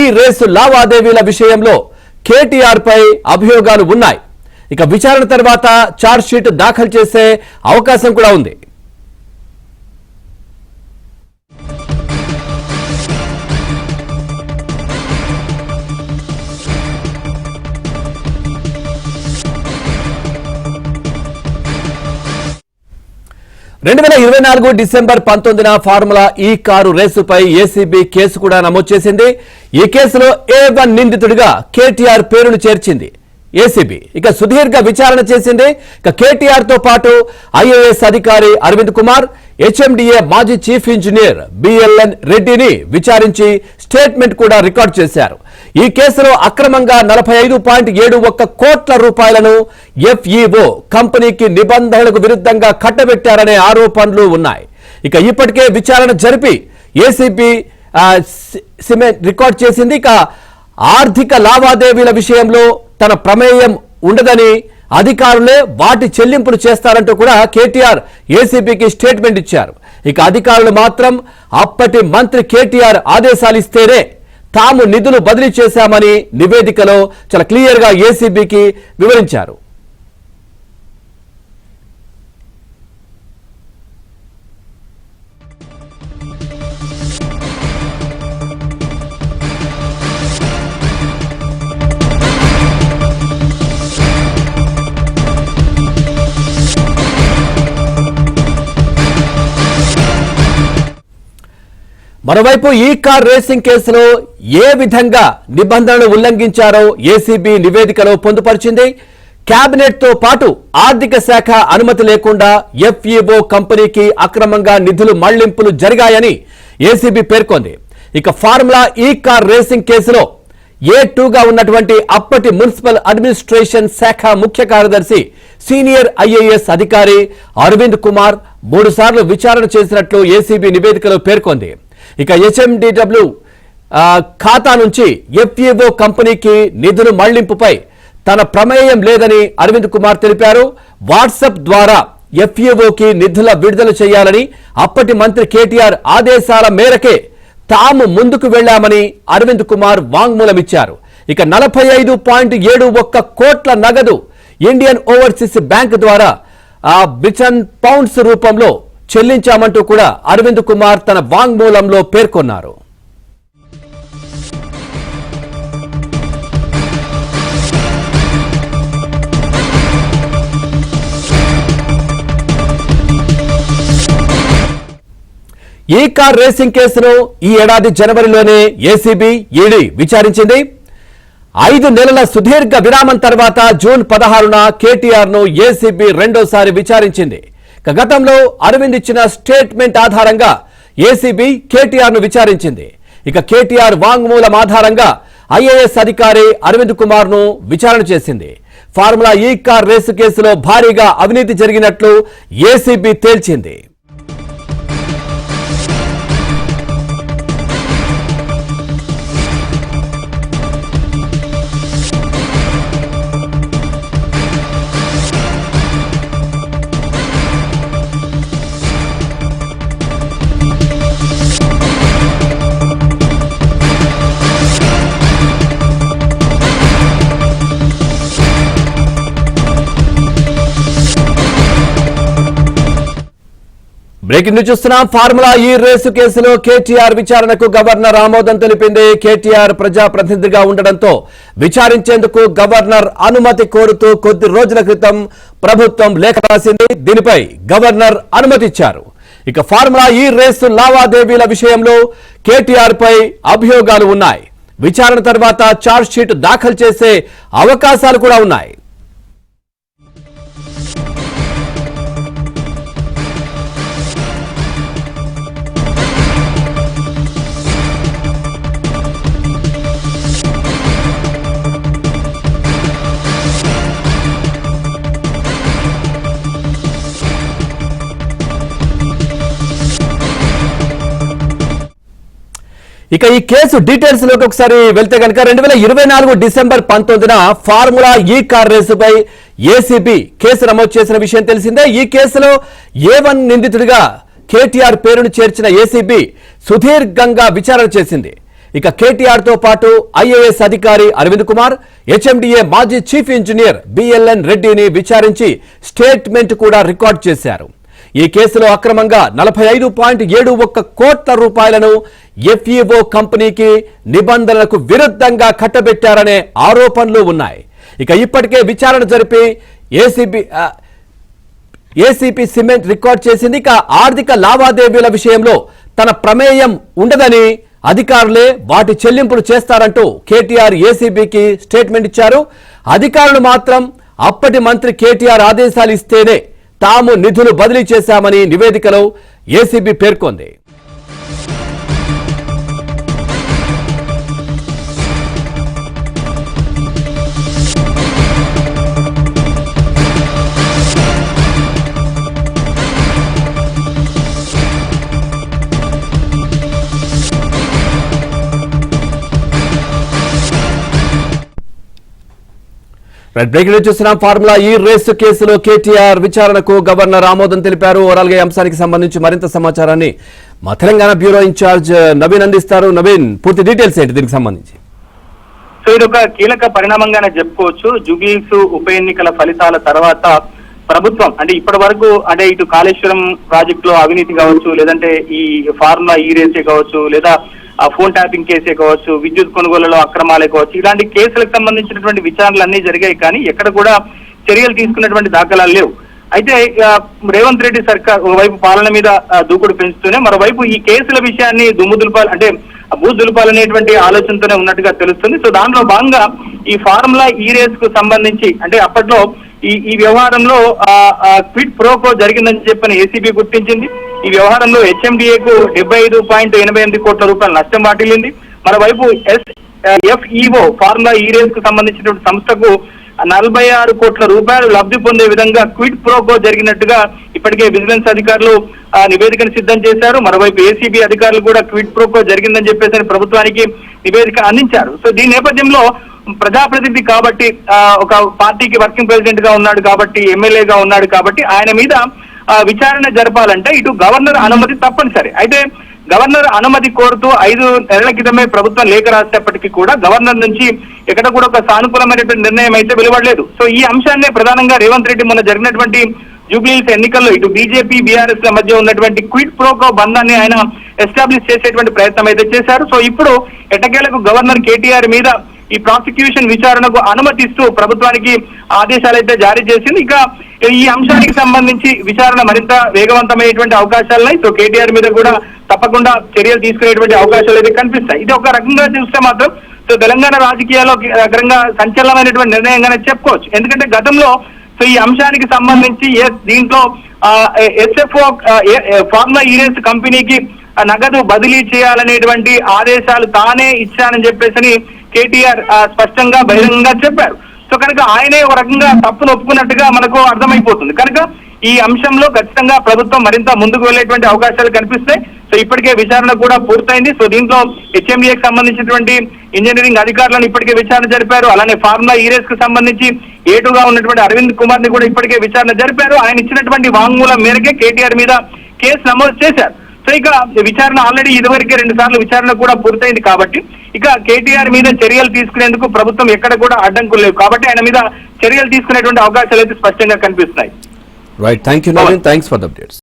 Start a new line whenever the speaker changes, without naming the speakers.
ఈ రేసు లావాదేవీల విషయంలో కేటీఆర్ పై అభియోగాలు ఉన్నాయి. ఇక విచారణ తర్వాత ఛార్జ్ షీట్ దాఖలు చేసే అవకాశం కూడా ఉంది. డిసెంబర్ 19 ఫార్ములా ఈ కారు రేసుపై ఏసీబీ కేసు కూడా నమోదు చేసింది. ఈ కేసులో A1 నిందితుడిగా కేటీఆర్ పేరును చేర్చింది ఏసీబీ. ఇక సుదీర్ఘ విచారణ చేసింది. ఇక కేటీఆర్ తో పాటు ఐఏఎస్ అధికారి అరవింద్ కుమార్, హెచ్ఎండిఏ మాజీ చీఫ్ ఇంజనీర్ బిఎల్ఎన్ రెడ్డిని విచారించి స్టేట్మెంట్ కూడా రికార్డు చేశారు. ఈ కేసులో అక్రమంగా 45.71 కోట్ల రూపాయలను ఎఫ్ఈఓ కంపెనీకి నిబంధనలకు విరుద్ధంగా కట్టబెట్టారనే ఆరోపణలు ఉన్నాయి. ఇక ఇప్పటికే విచారణ జరిపి ఏసీబీ రికార్డు చేసింది. ఇక ఆర్థిక లావాదేవీల విషయంలో తన ప్రమేయం ఉండదని, అధికారులే వాటి చెల్లింపులు చేస్తారంటూ కూడా కేటీఆర్ ఏసీబీకి స్టేట్మెంట్ ఇచ్చారు. ఇక అధికారులు మాత్రం అప్పటి మంత్రి కేటీఆర్ ఆదేశాలు ఇస్తేనే తాము నిధులు బదిలీ చేశామని నివేదికలో చాలా క్లియర్ గా ఏసీబీకి వివరించారు. మరోవైపు ఈ కార్ రేసింగ్ కేసులో ఏ విధంగా నిబంధనలు ఉల్లంఘించారో ఏసీబీ నివేదికలో పొందుపరిచింది. కేబినెట్ తో పాటు ఆర్థిక శాఖ అనుమతి లేకుండా ఎఫ్ఈఓ కంపెనీకి అక్రమంగా నిధులు మళ్లింపులు జరిగాయని ఏసీబీ పేర్కొంది. ఇక ఫార్ములా ఈ కార్ రేసింగ్ కేసులో A2గా ఉన్నటువంటి అప్పటి మున్సిపల్ అడ్మినిస్ట్రేషన్ శాఖ ముఖ్య కార్యదర్శి సీనియర్ ఐఏఎస్ అధికారి అరవింద్ కుమార్ 3 సార్లు విచారణ చేసినట్లు ఏసీబీ నివేదికలో పేర్కొంది. ఇక హెచ్ఎండిడబ్ల్యూ ఖాతా నుంచి ఎఫ్ఈఓ కంపెనీకి నిధులు మళ్లింపుపై తన ప్రమేయం లేదని అరవింద్ కుమార్ తెలిపారు. వాట్సాప్ ద్వారా ఎఫ్ఈఓకి నిధుల విడుదల చేయాలని అప్పటి మంత్రి కేటీఆర్ ఆదేశాల మేరకే తాము ముందుకు వెళ్లామని అరవింద్ కుమార్ వాంగ్మూలమిచ్చారు. ఇక 45.71 కోట్ల నగదు ఇండియన్ ఓవర్సీస్ బ్యాంక్ ద్వారా బ్రిటన్ పౌండ్స్ రూపంలో చెల్లించామంటూ కూడా అరవింద్ కుమార్ తన వాంగ్మూలంలో పేర్కొన్నారు. ఈ కార్ రేసింగ్ కేసును ఈ ఏడాది జనవరిలోనే ఏసీబీ ఈడీ విచారించింది. 5 నెలల సుదీర్ఘ విరామం తర్వాత జూన్ 16న కేటీఆర్ ను ఏసీబీ రెండోసారి విచారించింది. గతంలో అరవింద్ ఇచ్చిన స్టేట్మెంట్ ఆధారంగా ఏసీబీ కేటీఆర్ ను విచారించింది. ఇక కేటీఆర్ వాంగ్మూలం ఆధారంగా ఐఏఎస్ అధికారి అరవింద్ కుమార్ ను విచారణ చేసింది. ఫార్ములా ఈ కార్ రేసు కేసులో భారీగా అవినీతి జరిగినట్లు ఏసీబీ తేల్చింది. బ్రేకింగ్ న్యూస్ చూస్తున్నాం. ఫార్ములా ఈ రేసు కేసులో కేటీఆర్ విచారణకు గవర్నర్ ఆమోదం తెలిపింది. కేటీఆర్ ప్రజాప్రతినిధిగా ఉండడంతో విచారించేందుకు గవర్నర్ అనుమతి కోరుతూ కొద్ది రోజుల క్రితం ప్రభుత్వం లేఖ రాసింది. దీనిపై గవర్నర్ అనుమతి ఇచ్చారు. ఇక ఫార్ములా ఈ రేసు లావాదేవీల విషయంలో కేటీఆర్ పై అభియోగాలు ఉన్నాయి. విచారణ తర్వాత ఛార్జ్ షీట్ దాఖలు చేసే అవకాశాలు కూడా ఉన్నాయి. ఇక ఈ కేసు డీటెయిల్స్ లోకి ఒకసారి వెళ్తే కనుక 2024 డిసెంబర్ 19న ఫార్ములా ఈ కార్ రేసుపై ఏసీబీ కేసు నమోదు చేసిన విషయం తెలిసిందే. ఈ కేసులో A1 నిందితుడిగా కేటీఆర్ పేరును చేర్చిన ఏసీబీ సుదీర్ఘంగా విచారణ చేసింది. ఇక కేటీఆర్ తో పాటు ఐఏఎస్ అధికారి అరవింద్ కుమార్, హెచ్ఎండిఏ మాజీ చీఫ్ ఇంజనీర్ బిఎల్ఎన్ రెడ్డిని విచారించి స్టేట్మెంట్ కూడా రికార్డ్ చేశారు. ఈ కేసులో అక్రమంగా 45.71 కోట్ల రూపాయలను ఎఫ్ఈఓ కంపెనీకి నిబంధనలకు విరుద్ధంగా కట్టబెట్టారనే ఆరోపణలు ఉన్నాయి. ఇక ఇప్పటికే విచారణ జరిపి ఏసీపీ సిమెంట్ రికార్డ్ చేసింది. ఇక ఆర్థిక లావాదేవీల విషయంలో తన ప్రమేయం ఉండదని, అధికారులే వాటి చెల్లింపులు చేస్తారంటూ కేటీఆర్ ఏసీబీకి స్టేట్మెంట్ ఇచ్చారు. అధికారులు మాత్రం అప్పటి మంత్రి కేటీఆర్ ఆదేశాలు ఇస్తేనే తాము నిధులు బదిలీ చేశామని నివేదికలో ఏసీబీ పేర్కొంది. బ్రేకింగ్ చూస్తున్నాం. ఫార్ములా ఈ రేసు కేసులో కేటీఆర్ విచారణకు గవర్నర్ ఆమోదం తెలిపారు. ఓవరాల్ గా ఈ అంశానికి సంబంధించి మరింత సమాచారాన్ని మా తెలంగాణ బ్యూరో ఇన్ఛార్జ్ నవీన్ అందిస్తారు. నవీన్, పూర్తి డీటెయిల్స్ ఏంటి దీనికి సంబంధించి?
సో ఇది ఒక కీలక పరిణామంగానే చెప్పుకోవచ్చు. జూబ్లీహిల్స్ ఉప ఎన్నికల ఫలితాల తర్వాత ప్రభుత్వం అంటే ఇప్పటి వరకు అంటే ఇటు కాళేశ్వరం ప్రాజెక్ట్ లో అవినీతి కావచ్చు, లేదంటే ఈ ఫార్ములా ఈ రేసే కావచ్చు, లేదా ఆ ఫోన్ ట్యాపింగ్ కేసే కావచ్చు, విద్యుత్ కొనుగోలులో అక్రమాలే కావచ్చు, ఇలాంటి కేసులకు సంబంధించినటువంటి విచారణలు అన్ని జరిగాయి. కానీ ఎక్కడ కూడా చర్యలు తీసుకున్నటువంటి దాఖలాలు లేవు. అయితే రేవంత్ రెడ్డి సర్కార్ ఒకవైపు పాలన మీద దూకుడు పెంచుతూనే మరోవైపు ఈ కేసుల విషయాన్ని భూ దులుపాలనేటువంటి ఆలోచనతోనే ఉన్నట్టుగా తెలుస్తుంది. సో దానిలో భాగంగా ఈ ఫార్ములా ఈ రేస్ కు సంబంధించి అంటే అప్పట్లో ఈ వ్యవహారంలో క్విడ్ ప్రోకో జరిగిందని చెప్పని ఏసీబీ గుర్తించింది. ఈ వ్యవహారంలో హెచ్ఎండిఏకు 75.88 కోట్ల రూపాయల నష్టం వాటిల్లింది. మరోవైపు ఎఫ్ఈఓ ఫార్ములా ఈ రేస్ కు సంబంధించినటువంటి సంస్థకు 46 కోట్ల రూపాయలు లబ్ధి పొందే విధంగా క్విడ్ ప్రోకో జరిగినట్టుగా ఇప్పటికే విజిలెన్స్ అధికారులు నివేదికను సిద్ధం చేశారు. మరోవైపు ఏసీబీ అధికారులు కూడా క్విడ్ ప్రోకో జరిగిందని చెప్పేసి ప్రభుత్వానికి నివేదిక అందించారు. సో దీని నేపథ్యంలో ప్రజాప్రతినిధి కాబట్టి, ఒక పార్టీకి వర్కింగ్ ప్రెసిడెంట్ గా ఉన్నాడు కాబట్టి, ఎమ్మెల్యేగా ఉన్నాడు కాబట్టి ఆయన మీద విచారణ జరపాలంటే ఇటు గవర్నర్ అనుమతి తప్పనిసరి. అయితే గవర్నర్ అనుమతి కోరుతూ 5 నెలల క్రితమే ప్రభుత్వం లేఖ రాసేటప్పటికీ కూడా గవర్నర్ నుంచి ఎక్కడ కూడా ఒక సానుకూలమైనటువంటి నిర్ణయం అయితే వెలువడలేదు. సో ఈ అంశాన్నే ప్రధానంగా రేవంత్ రెడ్డి మొన్న జరిగినటువంటి జూబ్లీహిల్స్ ఎన్నికల్లో ఇటు బీజేపీ బీఆర్ఎస్ ల మధ్య ఉన్నటువంటి క్విడ్ ప్రోకో బంధాన్ని ఆయన ఎస్టాబ్లిష్ చేసేటువంటి ప్రయత్నం అయితే చేశారు. సో ఇప్పుడు ఎట్టకేలకు గవర్నర్ కేటీఆర్ మీద ఈ ప్రాసిక్యూషన్ విచారణకు అనుమతిస్తూ ప్రభుత్వానికి ఆదేశాలు అయితే జారీ చేసింది. ఇక ఈ అంశానికి సంబంధించి విచారణ మరింత వేగవంతమైనటువంటి అవకాశాలున్నాయి. సో కేటీఆర్ మీద కూడా తప్పకుండా చర్యలు తీసుకునేటువంటి అవకాశాలు అయితే కనిపిస్తాయి. ఇది ఒక రకంగా చూస్తే మాత్రం సో తెలంగాణ రాజకీయాల్లో రకంగా సంచలనమైనటువంటి నిర్ణయంగానే చెప్పుకోవచ్చు. ఎందుకంటే గతంలో సో ఈ అంశానికి సంబంధించి దీంట్లో ఎస్ఎఫ్ఓ ఫార్ములా ఈ రేస్ కంపెనీకి నగదు బదిలీ చేయాలనేటువంటి ఆదేశాలు తానే ఇచ్చానని చెప్పేసి కేటీఆర్ స్పష్టంగా బహిరంగంగా చెప్పారు. సో కనుక ఆయనే ఒక రకంగా తప్పును ఒప్పుకున్నట్టుగా మనకు అర్థమైపోతుంది. కనుక ఈ అంశంలో ఖచ్చితంగా ప్రభుత్వం మరింత ముందుకు వెళ్లేటువంటి అవకాశాలు కనిపిస్తాయి. సో ఇప్పటికే విచారణ కూడా పూర్తయింది. సో దీంట్లో హెచ్ఎండిఏకి సంబంధించినటువంటి ఇంజనీరింగ్ అధికారులను ఇప్పటికే విచారణ జరిపారు. అలానే ఫార్ములా ఈ రేస్ కు సంబంధించి ఏటుగా ఉన్నటువంటి అరవింద్ కుమార్ ని కూడా ఇప్పటికే విచారణ జరిపారు. ఆయన ఇచ్చినటువంటి వాంగ్మూలం మేరకే కేటీఆర్ మీద కేసు నమోదు చేశారు. సో ఇక విచారణ ఆల్రెడీ ఇదివరకే 2 సార్లు విచారణ కూడా పూర్తయింది కాబట్టి ఇక కేటీఆర్ మీద చర్యలు తీసుకునేందుకు ప్రభుత్వం ఎక్కడ కూడా అడ్డంకులు లేవు కాబట్టి ఆయన మీద చర్యలు తీసుకునేటువంటి అవకాశాలు అయితే స్పష్టంగా కనిపిస్తున్నాయి.
Right, thank you Naveen, thanks for the updates.